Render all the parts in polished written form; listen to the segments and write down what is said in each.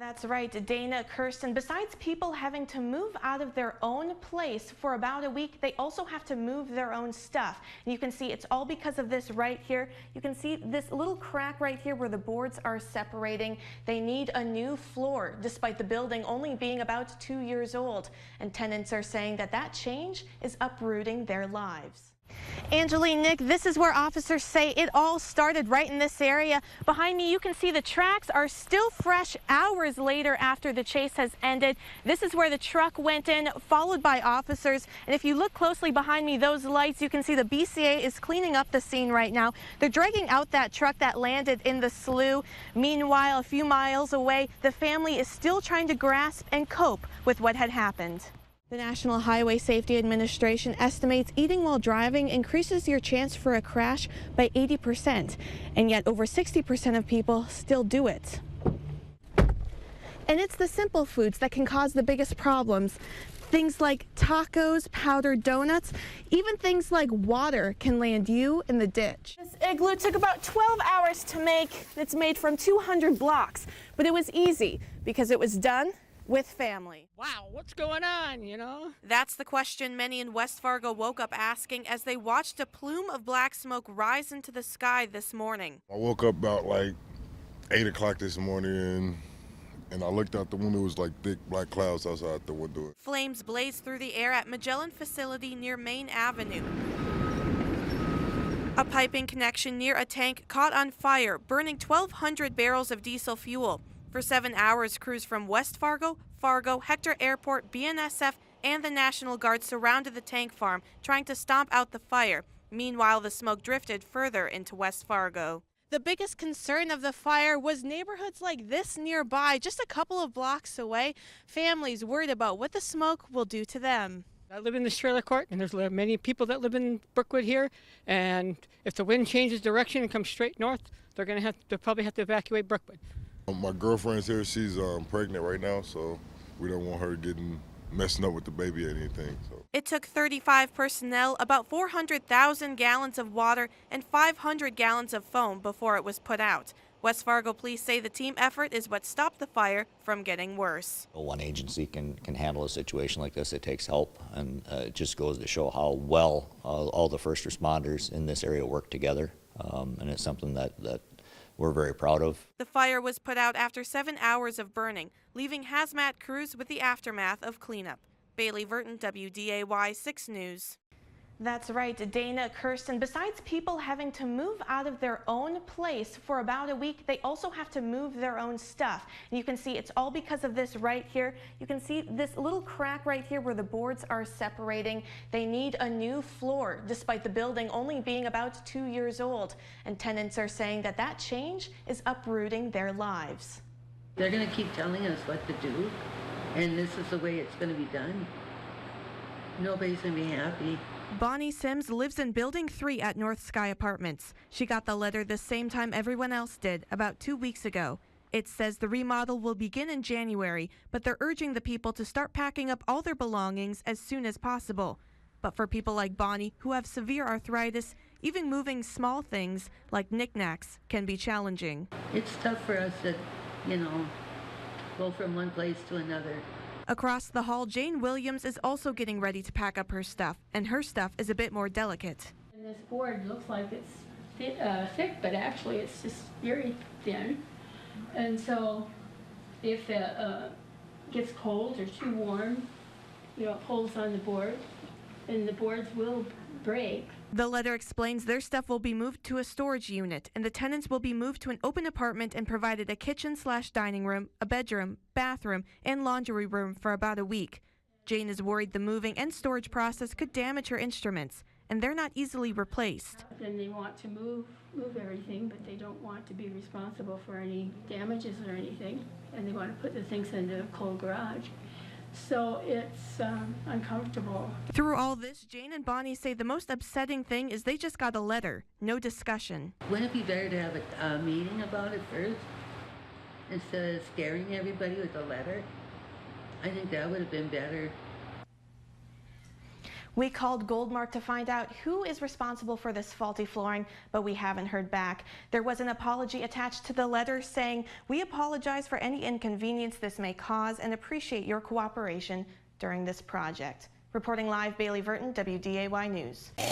That's right, Dana, Kirsten. Besides people having to move out of their own place for about a week, they also have to move their own stuff. And you can see it's all because of this right here. You can see this little crack right here where the boards are separating. They need a new floor, despite the building only being about 2 years old. And tenants are saying that that change is uprooting their lives. Angeline, Nick, this is where officers say it all started right in this area. Behind me, you can see the tracks are still fresh hours later after the chase has ended. This is where the truck went in, followed by officers. And if you look closely behind me, those lights, you can see the BCA is cleaning up the scene right now. They're dragging out that truck that landed in the slough. Meanwhile, a few miles away, the family is still trying to grasp and cope with what had happened. The National Highway Safety Administration estimates eating while driving increases your chance for a crash by 80%, and yet over 60% of people still do it. And it's the simple foods that can cause the biggest problems. Things like tacos, powdered donuts, even things like water can land you in the ditch. This igloo took about 12 hours to make. It's made from 200 blocks, but it was easy because it was done with family. Wow, what's going on, you know? That's the question many in West Fargo woke up asking as they watched a plume of black smoke rise into the sky this morning. I woke up about like 8 o'clock this morning and I looked out the window. It was like thick black clouds outside the window. Flames blazed through the air at Magellan facility near Main Avenue. A piping connection near a tank caught on fire, burning 1,200 barrels of diesel fuel. For 7 hours, crews from West Fargo, Hector Airport, BNSF, and the National Guard surrounded the tank farm, trying to stomp out the fire. Meanwhile, the smoke drifted further into West Fargo. The biggest concern of the fire was neighborhoods like this nearby, just a couple of blocks away. Families worried about what the smoke will do to them. I live in this trailer court, and there's many people that live in Brookwood here, and if the wind changes direction and comes straight north, they'll probably have to evacuate Brookwood. My girlfriend's here. She's pregnant right now, so we don't want her messing up with the baby or anything. So. It took 35 personnel, about 400,000 gallons of water, and 500 gallons of foam before it was put out. West Fargo police say the team effort is what stopped the fire from getting worse. One agency can handle a situation like this. It takes help, and it just goes to show how well all the first responders in this area work together, and it's something that we're very proud of. The fire was put out after 7 hours of burning, leaving hazmat crews with the aftermath of cleanup. Bailey Vertin, WDAY 6 News. That's right, Dana, Kirsten. Besides people having to move out of their own place for about a week, they also have to move their own stuff. And you can see it's all because of this right here. You can see this little crack right here where the boards are separating. They need a new floor, despite the building only being about 2 years old. And tenants are saying that that change is uprooting their lives. They're going to keep telling us what to do, and this is the way it's going to be done. Nobody's going to be happy. Bonnie Sims lives in Building 3 at North Sky Apartments. She got the letter the same time everyone else did, about 2 weeks ago. It says the remodel will begin in January, but they're urging the people to start packing up all their belongings as soon as possible. But for people like Bonnie, who have severe arthritis, even moving small things like knickknacks can be challenging. It's tough for us to, go from one place to another. Across the hall, Jane Williams is also getting ready to pack up her stuff, and her stuff is a bit more delicate. And this board looks like it's thick, but actually it's just very thin. And so if it gets cold or too warm, it pulls on the board, and the boards will break. The letter explains their stuff will be moved to a storage unit, and the tenants will be moved to an open apartment and provided a kitchen/dining room, a bedroom, bathroom, and laundry room for about a week. Jane is worried the moving and storage process could damage her instruments, and they're not easily replaced. Then they want to move everything, but they don't want to be responsible for any damages or anything, and they want to put the things into a cold garage. So it's uncomfortable. Through all this, Jane and Bonnie say the most upsetting thing is they just got a letter, no discussion. Wouldn't it be better to have a meeting about it first instead of scaring everybody with a letter? I think that would have been better. We called Goldmark to find out who is responsible for this faulty flooring, but we haven't heard back. There was an apology attached to the letter saying, "We apologize for any inconvenience this may cause and appreciate your cooperation during this project." Reporting live, Bailey Vertin, WDAY News. A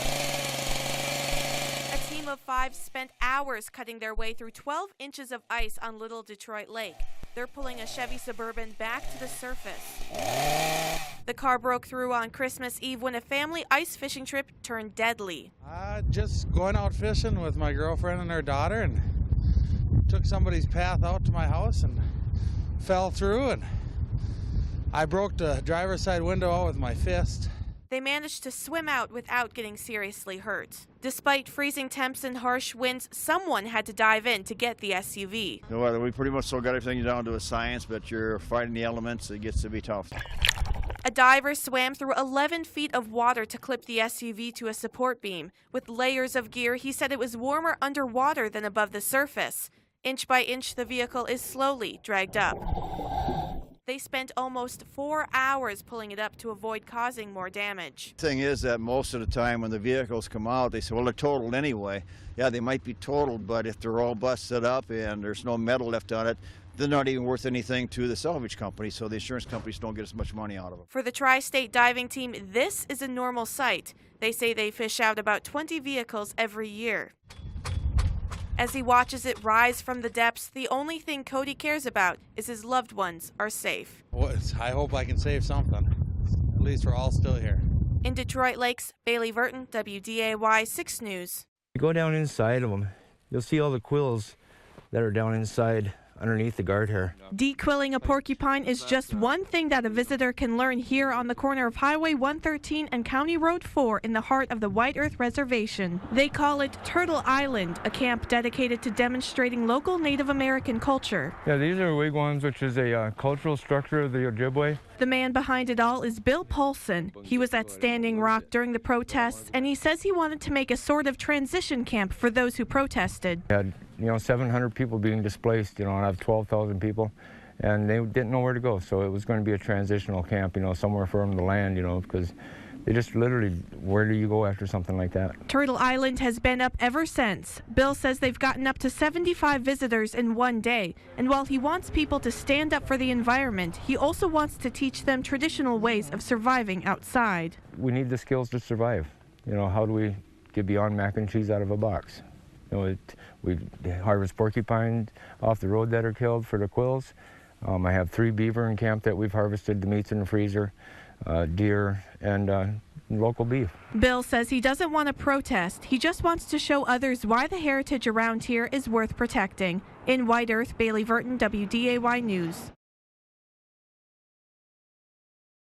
team of 5 spent hours cutting their way through 12 inches of ice on Little Detroit Lake. They're pulling a Chevy Suburban back to the surface. The car broke through on Christmas Eve when a family ice fishing trip turned deadly. Just going out fishing with my girlfriend and her daughter, and took somebody's path out to my house and fell through, and I broke the driver's side window out with my fist. They managed to swim out without getting seriously hurt. Despite freezing temps and harsh winds, someone had to dive in to get the SUV. No matter, we pretty much still got everything down to a science, but you're fighting the elements, it gets to be tough. A diver swam through 11 feet of water to clip the SUV to a support beam. With layers of gear, he said it was warmer underwater than above the surface. Inch by inch, the vehicle is slowly dragged up. They spent almost 4 hours pulling it up to avoid causing more damage. The thing is that most of the time when the vehicles come out, they say, well, they're totaled anyway. Yeah, they might be totaled, but if they're all busted up and there's no metal left on it, they're not even worth anything to the salvage company, so the insurance companies don't get as much money out of them. For the Tri-State diving team, this is a normal sight. They say they fish out about 20 vehicles every year. As he watches it rise from the depths, the only thing Cody cares about is his loved ones are safe. Well, I hope I can save something. At least we're all still here. In Detroit Lakes, Bailey Vertin, WDAY 6 News. You go down inside of them, you'll see all the quills that are down inside underneath the guard hair. Dequilling a porcupine is just one thing that a visitor can learn here on the corner of Highway 113 and County Road 4 in the heart of the White Earth Reservation. They call it Turtle Island, a camp dedicated to demonstrating local Native American culture. Yeah, these are wigwams, which is a cultural structure of the Ojibwe. The man behind it all is Bill Paulson. He was at Standing Rock during the protests, and he says he wanted to make a sort of transition camp for those who protested. We had 700 people being displaced, out of 12,000 people, and they didn't know where to go. So it was going to be a transitional camp, somewhere for them to land, because they just literally, where do you go after something like that? Turtle Island has been up ever since. Bill says they've gotten up to 75 visitors in one day. And while he wants people to stand up for the environment, he also wants to teach them traditional ways of surviving outside. We need the skills to survive. How do we get beyond mac and cheese out of a box? We harvest porcupine off the road that are killed for the quills. I have 3 beaver in camp that we've harvested, the meat's in the freezer, deer, and local beef. Bill says he doesn't want to protest. He just wants to show others why the heritage around here is worth protecting. In White Earth, Bailey Vertin, WDAY News.